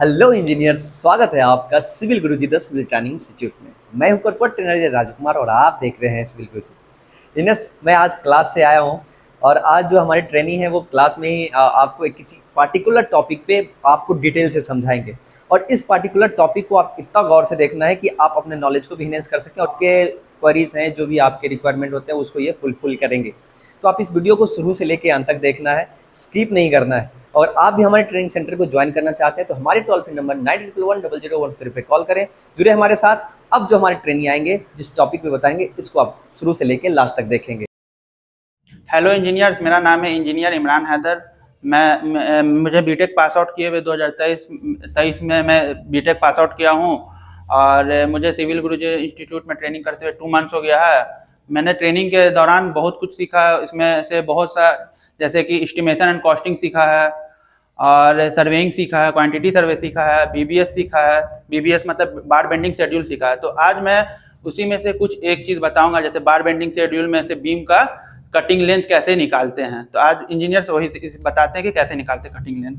Hello engineer, स्वागत है आपका civil Guruji the civil training institute में। मैं हूं कॉर्पोरेट ट्रेनर राजकुमार और आप देख रहे हैं सिविल गुरुजी। इंजीनियर्स, मैं आज क्लास से आया हूं और आज जो हमारी ट्रेनिंग है वो क्लास में ही आपको एक किसी पार्टिकुलर टॉपिक पे आपको डिटेल से समझाएंगे। और इस पार्टिकुलर टॉपिक को आप इतना गौर से देखना है कि आप अपने नॉलेज को भी इनहेंस कर सकें और आपके क्वेरीज हैं, जो भी आपके रिक्वायरमेंट होते हैं, उसको ये फुलफिल करेंगे। तो आप इस वीडियो को शुरू से लेकर अंत तक देखना है, स्किप नहीं करना है। और आप भी हमारे ट्रेनिंग सेंटर को ज्वाइन करना चाहते हैं तो हमारे टोल फ्री नंबर 98110013 पे कॉल करें, जुड़े हमारे साथ। अब जो हमारे ट्रेनिंग आएंगे, जिस टॉपिक पे बताएंगे, इसको आप शुरू से लेकर लास्ट तक देखेंगे। हेलो इंजीनियर्स, मेरा नाम है इंजीनियर इमरान हैदर। मुझे बीटेक पास आउट किए हुए 2023 में मैं बीटेक पास आउट किया हूँ और मुझे सिविल गुरुजी इंस्टीट्यूट में ट्रेनिंग करते हुए 2 मंथ्स हो गया है। मैंने ट्रेनिंग के दौरान बहुत कुछ सीखा। इसमें से बहुत सा जैसे कि एस्टिमेशन एंड कॉस्टिंग सीखा है और सर्वेइंग सीखा है, क्वांटिटी सर्वे सीखा है, बीबीएस सीखा है। बीबीएस मतलब बार बेंडिंग शेड्यूल सीखा है। तो आज मैं उसी में से कुछ एक चीज़ बताऊंगा। जैसे बार बेंडिंग शेड्यूल में से बीम का कटिंग लेंथ कैसे निकालते हैं, तो आज इंजीनियर्स वही बताते हैं कि कैसे निकालते हैं कटिंग लेंथ।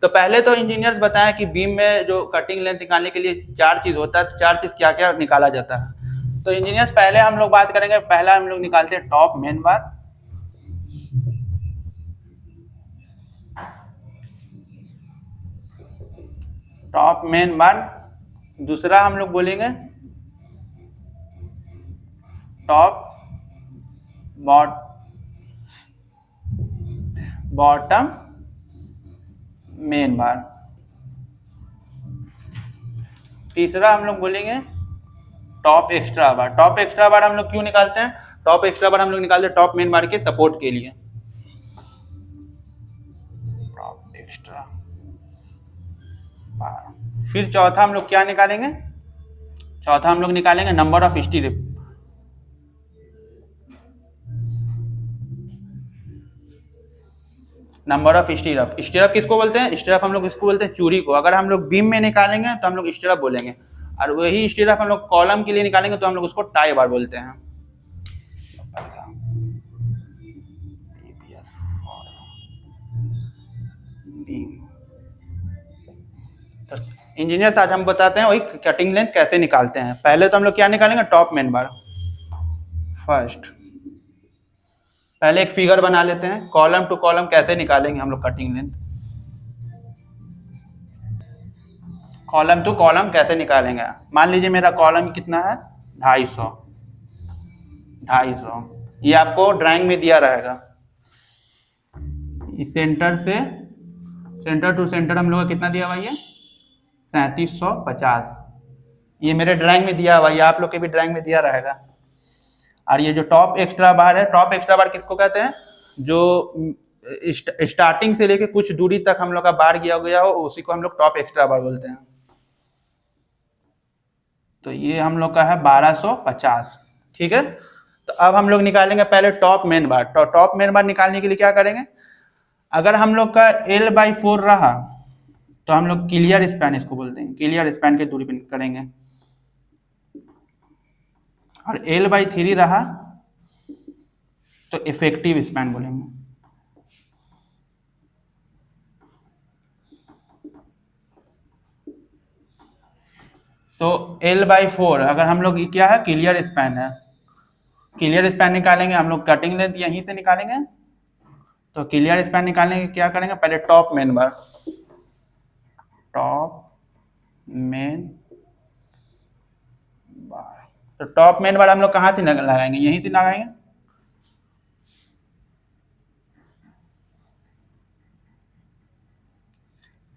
तो पहले तो इंजीनियर्स बताएं कि बीम में जो कटिंग लेंथ निकालने के लिए 4 चीज़ होता है। 4 चीज़ क्या क्या निकाला जाता है। तो इंजीनियर्स पहले हम लोग बात करेंगे। पहला हम लोग निकालते हैं टॉप मेन बार। टॉप मेन बार। दूसरा हम लोग बोलेंगे टॉप बॉटम मेन बार। तीसरा हम लोग बोलेंगे टॉप एक्स्ट्रा बार। टॉप एक्स्ट्रा बार हम लोग क्यों निकालते हैं? टॉप एक्स्ट्रा बार हम लोग निकालते हैं टॉप मेन बार के सपोर्ट के लिए। टॉप एक्स्ट्रा बार। फिर चौथा हम लोग क्या निकालेंगे? चौथा हम लोग निकालेंगे number of stirrup. Number of stirrup. Stirrup किसको बोलते हैं? स्टीरअप हम लोग इसको बोलते हैं चूड़ी को। अगर हम लोग बीम में निकालेंगे तो हम लोग स्टीरअप बोलेंगे, और वही स्टीरअप हम लोग कॉलम के लिए निकालेंगे तो हम लोग उसको टाई बार बोलते हैं। तो इंजीनियर्स आज हम बताते हैं वही कटिंग लेंथ कैसे निकालते हैं। पहले तो हम लोग क्या निकालेंगे? टॉप मेन बार। फर्स्ट पहले एक फिगर बना लेते हैं, कॉलम टू कॉलम कैसे निकालेंगे हम लोग cutting length. Column two column कैसे निकालेंगे? मान लीजिए मेरा कॉलम कितना है, 250। ये आपको ड्राइंग में दिया रहेगा। सेंटर टू सेंटर हम लोग का कितना दिया हुआ है? 3750। ये मेरे ड्राइंग में दिया हुआ है, आप लोग के भी ड्राइंग में दिया रहेगा। और ये जो टॉप एक्स्ट्रा बार है, टॉप एक्स्ट्रा बार किसको कहते हैं? जो स्टार्टिंग से लेके कुछ दूरी तक हम लोग का बार किया गया हो, उसी को हम लोग टॉप एक्स्ट्रा बार बोलते हैं। तो ये हम लोग का है 1250। ठीक है। तो अब हम लोग निकालेंगे पहले टॉप मेन बार। तो टॉप मेन बार निकालने के लिए क्या करेंगे? अगर हम लोग का L/4 रहा तो हम लोग क्लियर स्पैन इसको बोलते हैं। क्लियर स्पैन की दूरी पे करेंगे। और L/3 रहा तो इफेक्टिव स्पैन बोलेंगे। तो L/4 अगर हम लोग क्या है, क्लियर स्पैन है। क्लियर स्पैन निकालेंगे हम लोग, कटिंग लेंथ यहीं से निकालेंगे। तो क्लियर स्पैन निकालने के क्या करेंगे? पहले टॉप मेन बार। टॉप मेन बार। तो टॉप मेन बार हम लोग कहाँ से लगाएंगे? यहीं से लगाएंगे।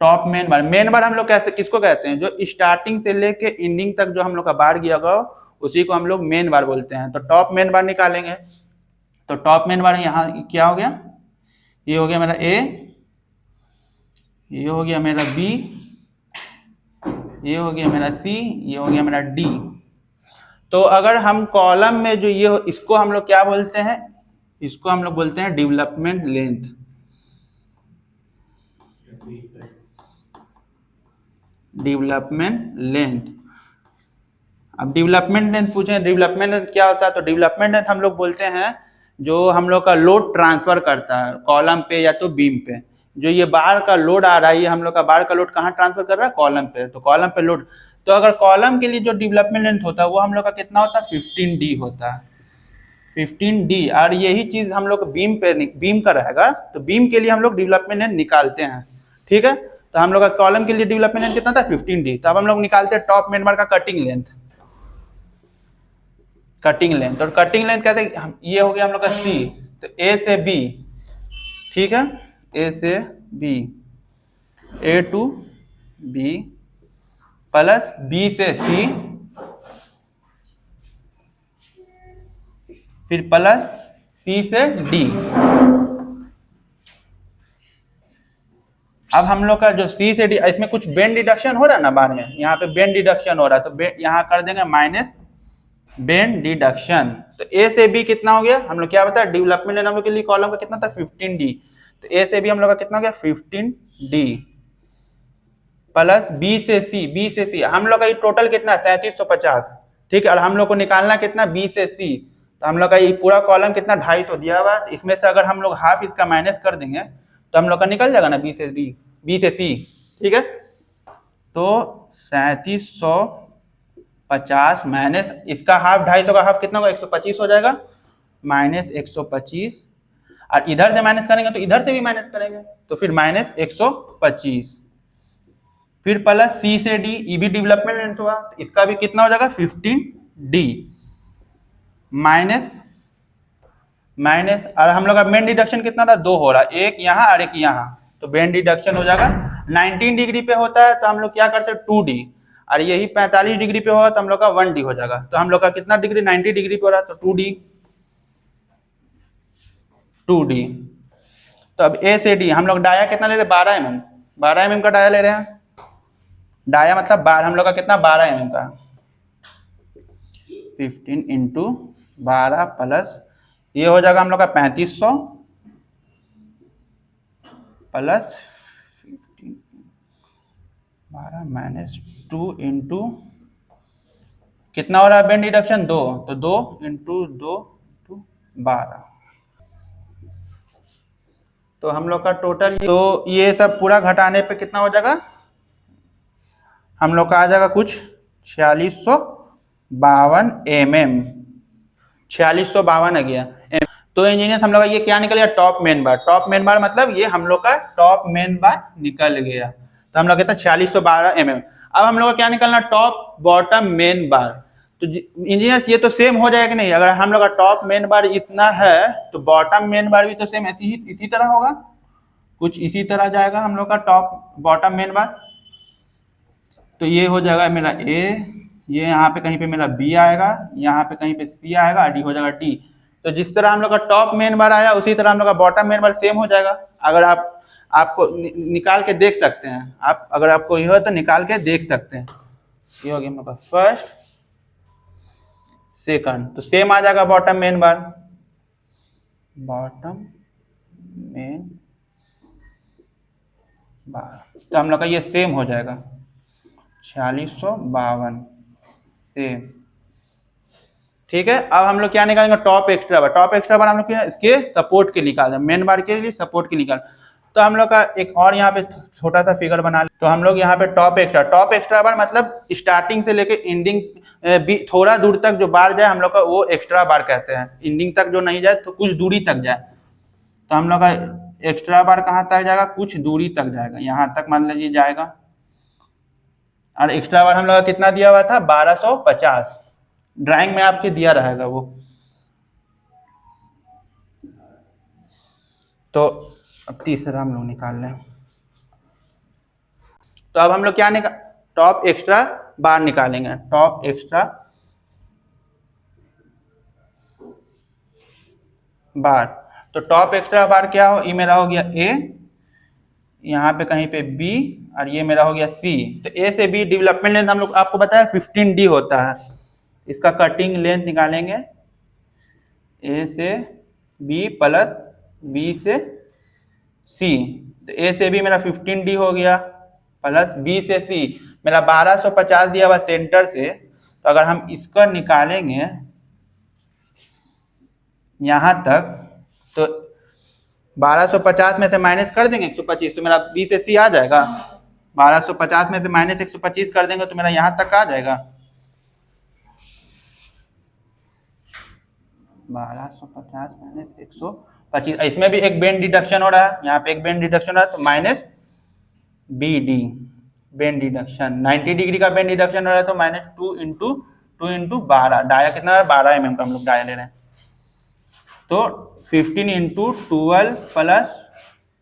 टॉप मेन बार हम लोग कैसे किसको कहते हैं? जो स्टार्टिंग से लेके एंडिंग तक जो हम लोग का बार गया होगा उसी को हम लोग मेन बार बोलते हैं। तो टॉप मेन बार निकालेंगे। तो टॉप मेन बार यहाँ क्या हो गया? ये हो गया मेरा A, ये हो गया मेरा B, ये हो गया मेरा C, ये हो गया मेरा D। तो अगर हम कॉलम में जो ये इसको हम लोग क्या बोलते हैं? इसको हम लोग बोलते हैं डेवलपमेंट लेंथ। Development length. अब डेवलपमेंट लेंथ पूछे, डेवलपमेंट लेंथ क्या होता है? तो डेवलपमेंट लेंथ हम लोग बोलते हैं जो हम लोग का लोड ट्रांसफर करता है कॉलम पे या तो बीम पे। जो ये बार का लोड आ रहा है, ये हम लोग का बार का लोड कहाँ ट्रांसफर कर रहा है, कॉलम पे। तो कॉलम पे लोड, तो अगर कॉलम के लिए जो डेवलपमेंट लेंथ होता है वो हम लोग का कितना होता है, 15D होता है, 15D। और यही चीज हम लोग बीम पे, बीम का रहेगा, तो बीम के लिए हम लोग डेवलपमेंट लेंथ निकालते हैं, ठीक है। तो हम लोग का कॉलम के लिए डेवलपमेंट लेंथ कितना था, 15D। तो अब हम लोग निकालते हैं टॉप मेन बार का कटिंग लेंथ, कटिंग लेंथ। और कटिंग लेंथ कहते हैं, ये हो गया हम लोग का C, तो A से B, ठीक है, A से B, A to B plus B से C, फिर प्लस C से D। अब हम लोग का जो C से D, इसमें कुछ बेंड डिडक्शन हो रहा है ना बार में, यहाँ पे बेंड डिडक्शन हो रहा है, तो यहाँ कर देंगे माइनस बेंड डिडक्शन। तो A से B कितना हो गया, हम लोग क्या बताया, डेवलपमेंट लेना हम लोग के लिए कॉलम का कितना था, 15D। तो A से B हम लोग का कितना हो गया, 15D प्लस B से C हम लोग का ये टोटल कितना है, 3750, ठीक है। और हम लोग को निकालना कितना, B से C, तो हम लोग का ये पूरा कॉलम कितना, 250 दिया हुआ है। इसमें से अगर हम लोग हाफ इसका माइनस कर देंगे तो हम लोग का निकल जाएगा ना B से C, ठीक है। तो 3750 माइनस इसका हाफ, 250 का हाफ कितना होगा, 125 हो जाएगा, माइनस 125। और इधर से माइनस करेंगे तो इधर से भी माइनस करेंगे, तो फिर माइनस 125, फिर प्लस C से D, ये भी डेवलपमेंट लेंथ हुआ, तो इसका भी कितना हो जाएगा, 15D माइनस माइनस। और हम लोग का बेंड डिडक्शन कितना था, 2 हो रहा है, एक यहाँ और एक यहाँ, तो बेंड डिडक्शन हो जाएगा 19 डिग्री पे होता है, तो हम लोग क्या करते हैं, 2D। और यही 45 डिग्री पे होगा तो हम लोग का 1D हो जाएगा। तो हम लोग का कितना डिग्री, 90 डिग्री पे हो रहा है, तो 2D। तो अब A से D हम लोग डाया कितना ले रहे हैं, 12 mm का डाया ले रहे हैं। डाया मतलब बार हम लोग का कितना, 12 mm का, 15 इंटू 12 प्लस ये हो जाएगा हम लोग का 3500 प्लस 12 माइनस 2 इंटू कितना हो रहा है बेंड डिडक्शन, 2, तो 2 इंटू 2 इंटू 12। तो हम लोग का टोटल, तो ये सब पूरा घटाने पे कितना हो जाएगा, हम लोग का आ जाएगा कुछ 4652 mm, 4652 आ गया। तो इंजीनियर हम लोग का ये क्या निकल गया, टॉप मेन बार। टॉप मेन बार मतलब ये हम लोग का टॉप मेन बार निकल गया, तो हम लोग कहते हैं 4612 mm। अब हम लोग का क्या निकलना, टॉप बॉटम मेन बार। तो इंजीनियर ये तो सेम हो जाएगा कि नहीं, अगर हम लोग का टॉप मेन बार इतना है तो बॉटम मेन बार भी तो सेम इसी तरह होगा, कुछ इसी तरह जाएगा हम लोग का टॉप बॉटम मेन बार। तो ये हो जाएगा मेरा A, ये यहाँ पे कहीं पे मेरा B आएगा, यहाँ पे कहीं पे C आएगा, D हो जाएगा D। तो जिस तरह हम लोग का टॉप मेन बार आया उसी तरह हम लोग का बॉटम मेन बार सेम हो जाएगा। अगर आपको निकाल के देख सकते हैं, आप अगर आपको ये हो तो निकाल के देख सकते हैं। ये हो गया हम लोग का फर्स्ट सेकंड, तो सेम आ जाएगा बॉटम मेन बार, बॉटम मेन बार। तो हम लोग का ये सेम हो जाएगा 4652 सेम, ठीक है। अब हम लोग क्या निकालेंगे, टॉप एक्स्ट्रा बार। टॉप एक्स्ट्रा बार हम लोग इसके सपोर्ट के निकाल दें, मेन बार के लिए सपोर्ट के निकाल। तो हम लोग का एक और यहाँ पे छोटा सा फिगर बना ले। तो हम लोग यहाँ पे टॉप एक्स्ट्रा बार मतलब स्टार्टिंग से लेके एंडिंग थोड़ा दूर तक जो बार जाए हम लोग का वो एक्स्ट्रा बार कहते हैं। एंडिंग तक जो नहीं जाए तो कुछ दूरी तक जाए, तो हम लोग का एक्स्ट्रा बार कहाँ तक जाएगा, कुछ दूरी तक जाएगा, यहाँ तक मान लीजिए जाएगा। और एक्स्ट्रा बार हम लोग का कितना दिया हुआ था, 1250, ड्राइंग में आपके दिया रहेगा वो। तो अब तीसरा हम लोग निकाल लें। तो अब हम लोग क्या निकाल, टॉप एक्स्ट्रा बार निकालेंगे, टॉप एक्स्ट्रा बार। तो टॉप एक्स्ट्रा बार क्या हो, ये मेरा हो गया A, यहाँ पे कहीं पे B, और ये मेरा हो गया C। तो A से B डेवलपमेंट लेंथ हम लोग आपको बताया 15D होता है। इसका कटिंग लेंथ निकालेंगे A से B प्लस B से C। तो A से B मेरा 15D हो गया प्लस B से C मेरा 1250 दिया हुआ सेंटर से। तो अगर हम इसका निकालेंगे यहाँ तक तो 1250 में से माइनस कर देंगे 125 तो मेरा बी से सी आ जाएगा। 1250 में से माइनस 125 कर देंगे तो मेरा यहाँ तक आ जाएगा। 1250 माइनस 125, इसमें भी एक बेंड डिडक्शन हो रहा है, यहाँ पे एक बेंड डिडक्शन हो रहा है तो minus B D bend deduction 90 degree का बेंड डिडक्शन हो रहा है तो माइनस 2 इंटू 12। डाया कितना है 12 mm का हम लोग डाया ले रहे हैं तो 15 इंटू 12 प्लस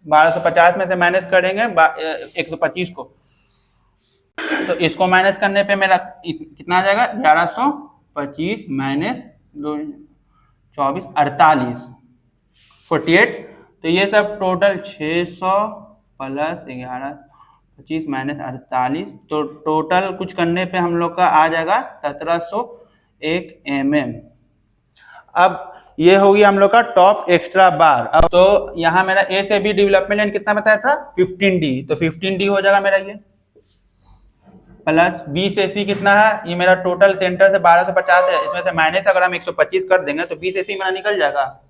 1250 में से माइनस करेंगे 125 को तो इसको माइनस करने पे मेरा कितना आ जाएगा 1125 माइनस 24 48 48। तो ये सब टोटल 600 प्लस 1125 माइनस 48 तो टोटल कुछ करने पे हम लोग का आ जाएगा 1701 mm। अब ये होगी हम लोग का टॉप एक्स्ट्रा बार। अब तो यहाँ मेरा ए से बी डेवलपमेंट लाइन कितना बताया था 15D तो 15D हो जाएगा मेरा ये, प्लस बी से सी कितना है ये मेरा टोटल सेंटर से 1250 है, इसमें से माइनस अगर हम 125 कर देंगे तो बी से सी मेरा निकल जाएगा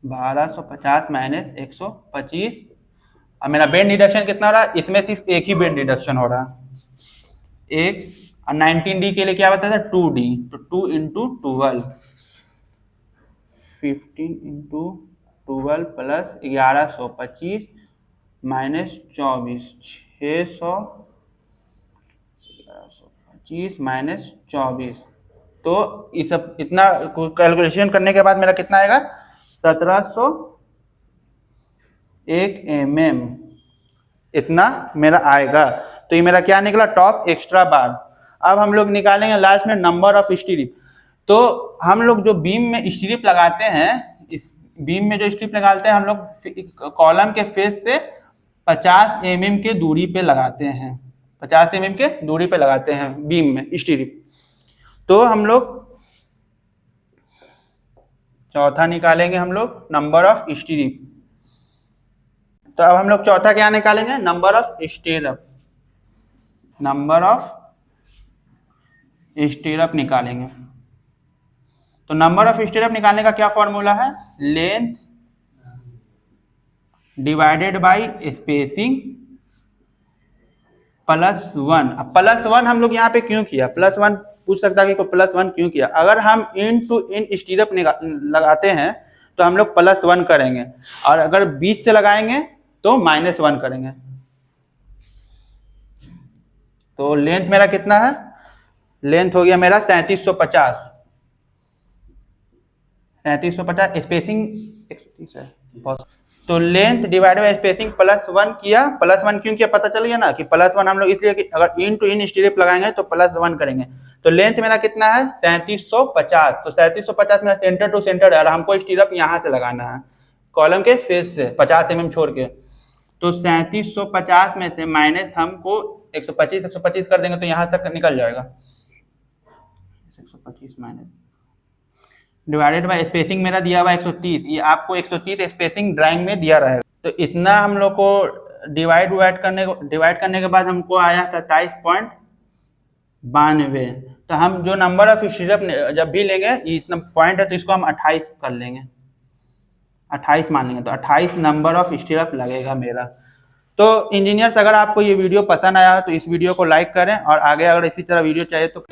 1250 माइनस 125। अब मेरा बेंड डिडक्शन कितना हो रहा है इसमें सिर्फ एक ही बेंड डिडक्शन हो रहा है एक, और 19D के लिए क्या बताया था 2D तो 2 into 12 15 into 12 plus 1125 minus 24 625 minus 24 तो ये सब इतना कैलकुलेशन करने के बाद मेरा कितना आएगा 1701 mm इतना मेरा आएगा। तो ये मेरा क्या निकला टॉप एक्स्ट्रा बार। अब हम लोग निकालेंगे लास्ट में नंबर ऑफ स्ट्रिप। तो हम लोग जो बीम में स्ट्रिप लगाते हैं, इस बीम में जो स्ट्रिप लगाते हैं हम लोग कॉलम के फेस से 50 mm के दूरी पे लगाते हैं, 50 mm के दूरी पे लगाते हैं बीम में स्ट्रिप। तो हम लोग चौथा निकालेंगे हम लोग नंबर ऑफ स्ट्रिप। तो अब हम लोग चौथा क्या निकालेंगे number of stirrup, number of stirrup निकालेंगे। तो नंबर ऑफ स्टिरअप निकालने का क्या फॉर्मूला है length divided by spacing plus 1। अब प्लस 1 हम लोग यहाँ पे क्यों किया, प्लस 1 पूछ सकता है कि प्लस 1 क्यों किया। अगर हम इन टू इन स्टिरअप लगाते हैं तो हम लोग प्लस 1 करेंगे और अगर बीच से लगाएंगे तो माइनस 1 करेंगे। तो लेंथ मेरा कितना है, लेंथ हो गया मेरा 3750 स्पेसिंग 130 है। तो length divided by spacing plus 1 किया, प्लस 1 क्यों किया पता चल गया ना कि प्लस 1 हम लोग इसलिए कि अगर इन टू इन स्ट्रिप लगाएंगे तो प्लस 1 करेंगे। तो लेंथ मेरा कितना है 3750। तो 3750 मेरा सेंटर टू सेंटर है और हमको स्ट्रिप यहाँ से लगाना है कॉलम के फेस से 50 mm छोड़ के। तो 3750 में से माइनस हमको 125 कर देंगे तो यहाँ तक निकल जाएगा 125 माइनस डिवाइडेड बाय स्पेसिंग मेरा दिया हुआ 130, ये आपको 130 स्पेसिंग ड्राइंग में दिया रहेगा। तो इतना हम लोग को डिवाइड करने के बाद हमको आया 27.92। तो हम जो नंबर ऑफ स्ट्रिप जब भी लेंगे ये इतना पॉइंट है तो इसको हम 28 कर लेंगे, 28 मान लेंगे तो 28 नंबर ऑफ स्ट्रिप लगेगा मेरा। तो इंजीनियर्स अगर आपको ये वीडियो पसंद आया तो इस वीडियो को लाइक करें और आगे अगर इसी तरह वीडियो चाहिए तो